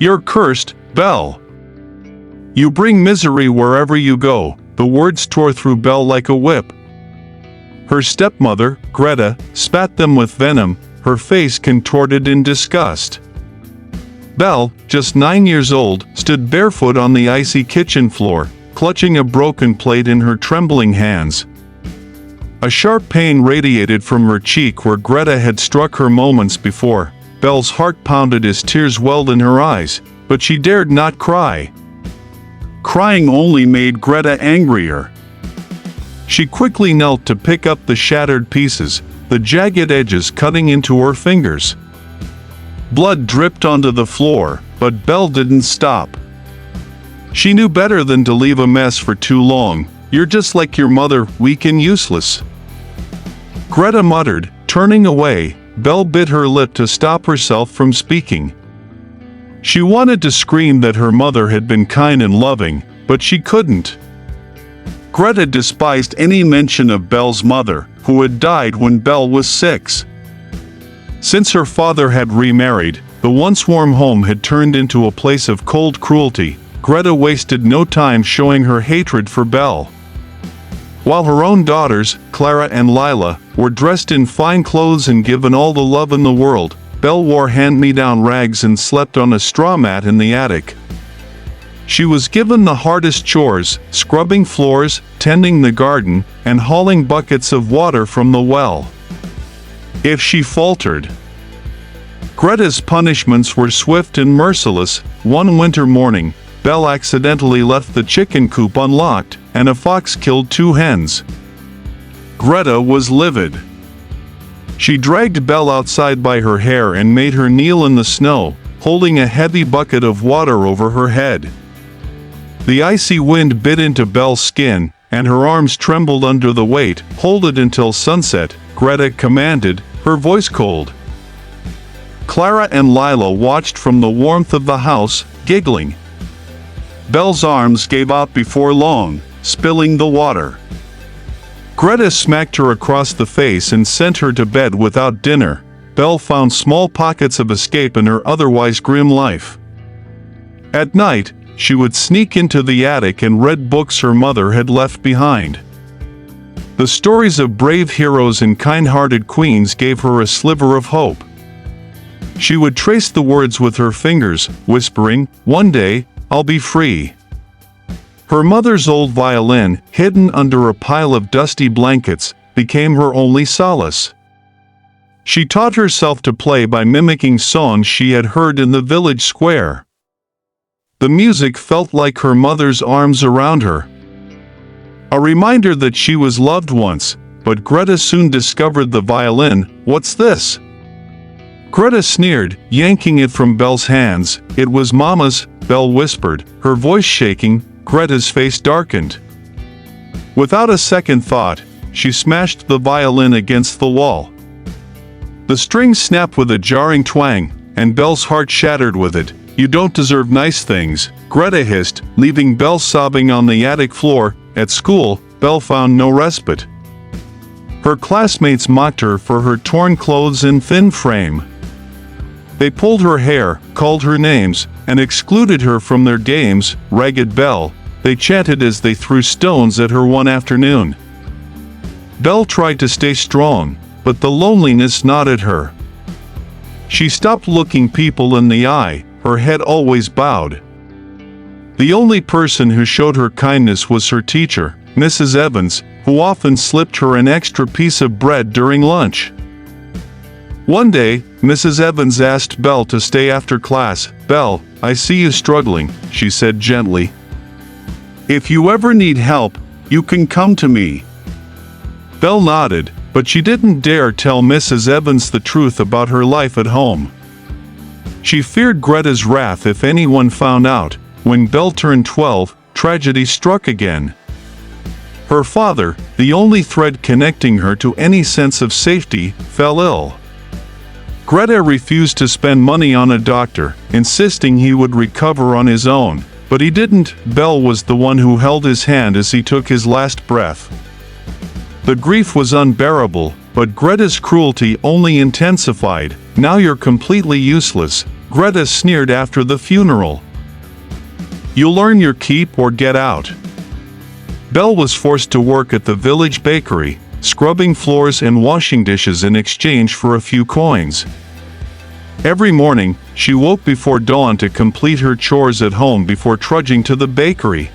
"You're cursed, Belle. You bring misery wherever you go." The words tore through Belle like a whip. Her stepmother, Greta, spat them with venom, her face contorted in disgust. Belle, just 9 years old, stood barefoot on the icy kitchen floor, clutching a broken plate in her trembling hands. A sharp pain radiated from her cheek where Greta had struck her moments before. Belle's heart pounded as tears welled in her eyes, but she dared not cry. Crying only made Greta angrier. She quickly knelt to pick up the shattered pieces, the jagged edges cutting into her fingers. Blood dripped onto the floor, but Belle didn't stop. She knew better than to leave a mess for too long. "You're just like your mother, weak and useless," Greta muttered, turning away. Belle bit her lip to stop herself from speaking. She wanted to scream that her mother had been kind and loving, but she couldn't. Greta despised any mention of Belle's mother, who had died when Belle was 6. Since her father had remarried, the once warm home had turned into a place of cold cruelty. Greta wasted no time showing her hatred for Belle. While her own daughters, Clara and Lila, were dressed in fine clothes and given all the love in the world, Belle wore hand-me-down rags and slept on a straw mat in the attic. She was given the hardest chores, scrubbing floors, tending the garden, and hauling buckets of water from the well. If she faltered, Greta's punishments were swift and merciless. One winter morning, Belle accidentally left the chicken coop unlocked, and a fox killed 2 hens. Greta was livid. She dragged Belle outside by her hair and made her kneel in the snow, holding a heavy bucket of water over her head. The icy wind bit into Belle's skin, and her arms trembled under the weight. "Hold it until sunset," Greta commanded, her voice cold. Clara and Lila watched from the warmth of the house, giggling. Belle's arms gave out before long, spilling the water. Greta smacked her across the face and sent her to bed without dinner. Belle found small pockets of escape in her otherwise grim life. At night, she would sneak into the attic and read books her mother had left behind. The stories of brave heroes and kind-hearted queens gave her a sliver of hope. She would trace the words with her fingers, whispering, "One day, I'll be free." Her mother's old violin, hidden under a pile of dusty blankets, became her only solace. She taught herself to play by mimicking songs she had heard in the village square. The music felt like her mother's arms around her. A reminder that she was loved once, but Greta soon discovered the violin. "What's this?" Greta sneered, yanking it from Belle's hands. "It was Mama's," Belle whispered, her voice shaking. Greta's face darkened. Without a second thought, she smashed the violin against the wall. The strings snapped with a jarring twang, and Belle's heart shattered with it. "You don't deserve nice things," Greta hissed, leaving Belle sobbing on the attic floor. At school, Belle found no respite. Her classmates mocked her for her torn clothes and thin frame. They pulled her hair, called her names, and excluded her from their games. "Ragged Belle," they chanted as they threw stones at her one afternoon. Belle tried to stay strong, but the loneliness gnawed her. She stopped looking people in the eye, her head always bowed. The only person who showed her kindness was her teacher, Mrs. Evans, who often slipped her an extra piece of bread during lunch. One day, Mrs. Evans asked Belle to stay after class. "Belle, I see you struggling," she said gently. "If you ever need help, you can come to me." Belle nodded, but she didn't dare tell Mrs. Evans the truth about her life at home. She feared Greta's wrath if anyone found out. When Belle turned 12, tragedy struck again. Her father, the only thread connecting her to any sense of safety, fell ill. Greta refused to spend money on a doctor, insisting he would recover on his own. But he didn't. Belle was the one who held his hand as he took his last breath. The grief was unbearable, but Greta's cruelty only intensified. "Now you're completely useless," Greta sneered after the funeral. "You'll earn your keep or get out." Belle was forced to work at the village bakery, scrubbing floors and washing dishes in exchange for a few coins. Every morning, she woke before dawn to complete her chores at home before trudging to the bakery.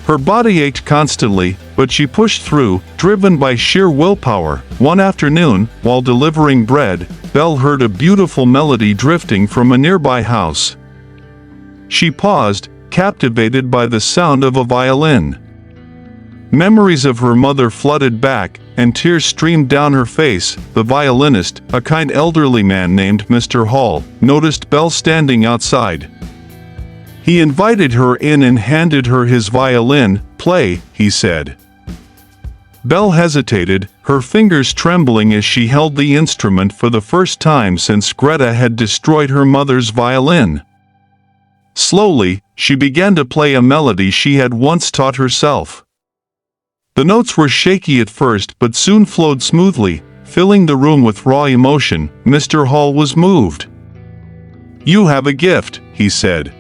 Her body ached constantly, but she pushed through, driven by sheer willpower. One afternoon, while delivering bread, Belle heard a beautiful melody drifting from a nearby house. She paused, captivated by the sound of a violin. Memories of her mother flooded back, and tears streamed down her face. The violinist, a kind elderly man named Mr. Hall, noticed Belle standing outside. He invited her in and handed her his violin. "Play," he said. Belle hesitated, her fingers trembling as she held the instrument for the first time since Greta had destroyed her mother's violin. Slowly, she began to play a melody she had once taught herself. The notes were shaky at first but soon flowed smoothly, filling the room with raw emotion. Mr. Hall was moved. "You have a gift," he said.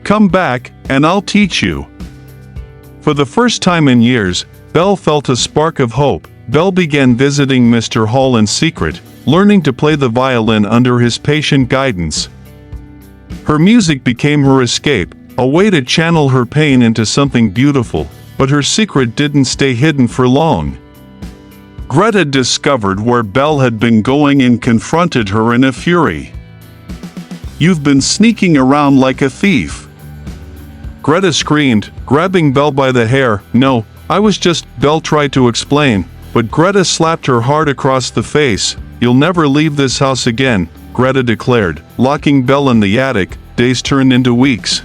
"Come back, and I'll teach you." For the first time in years, Belle felt a spark of hope. Belle began visiting Mr. Hall in secret, learning to play the violin under his patient guidance. Her music became her escape, a way to channel her pain into something beautiful, but her secret didn't stay hidden for long. Greta discovered where Belle had been going and confronted her in a fury. "You've been sneaking around like a thief," Greta screamed, grabbing Belle by the hair. "No, I was just," Belle tried to explain, but Greta slapped her hard across the face. "You'll never leave this house again," Greta declared, locking Belle in the attic. Days turned into weeks.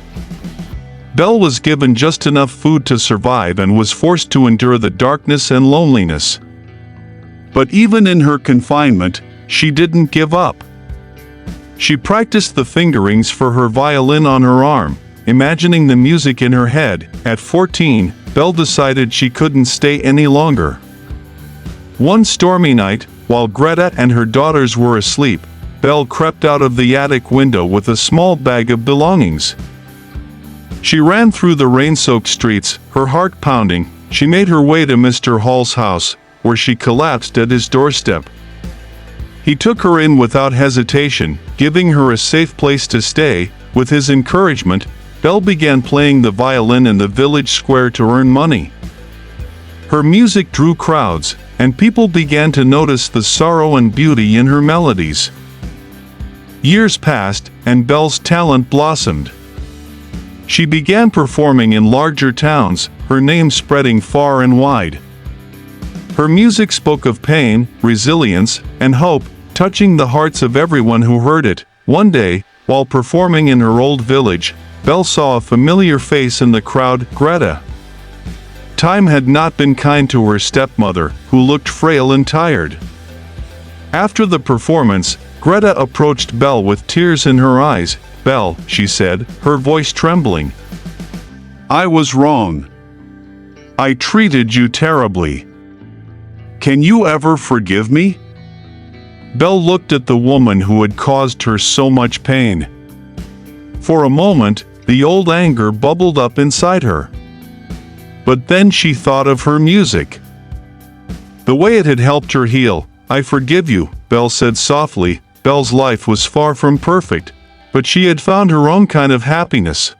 Belle was given just enough food to survive and was forced to endure the darkness and loneliness. But even in her confinement, she didn't give up. She practiced the fingerings for her violin on her arm, imagining the music in her head. At 14, Belle decided she couldn't stay any longer. One stormy night, while Greta and her daughters were asleep, Belle crept out of the attic window with a small bag of belongings. She ran through the rain-soaked streets, her heart pounding. She made her way to Mr. Hall's house, where she collapsed at his doorstep. He took her in without hesitation, giving her a safe place to stay. With his encouragement, Belle began playing the violin in the village square to earn money. Her music drew crowds, and people began to notice the sorrow and beauty in her melodies. Years passed, and Belle's talent blossomed. She began performing in larger towns, her name spreading far and wide. Her music spoke of pain, resilience, and hope, touching the hearts of everyone who heard it. One day, while performing in her old village, Belle saw a familiar face in the crowd, Greta. Time had not been kind to her stepmother, who looked frail and tired. After the performance, Greta approached Belle with tears in her eyes. "Belle," she said, her voice trembling, "I was wrong. I treated you terribly. Can you ever forgive me?" Belle looked at the woman who had caused her so much pain. For a moment, the old anger bubbled up inside her. But then she thought of her music. The way it had helped her heal. "I forgive you," Belle said softly. Belle's life was far from perfect, but she had found her own kind of happiness.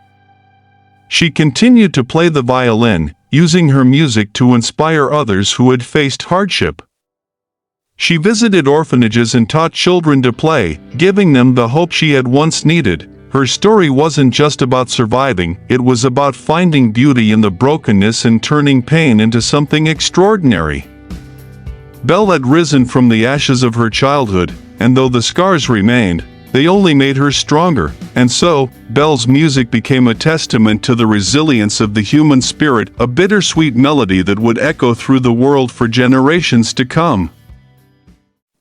She continued to play the violin, using her music to inspire others who had faced hardship. She visited orphanages and taught children to play, giving them the hope she had once needed. Her story wasn't just about surviving, it was about finding beauty in the brokenness and turning pain into something extraordinary. Belle had risen from the ashes of her childhood, and though the scars remained, they only made her stronger. And so, Belle's music became a testament to the resilience of the human spirit, a bittersweet melody that would echo through the world for generations to come.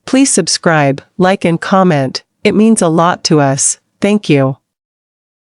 Please subscribe, like and comment. It means a lot to us. Thank you.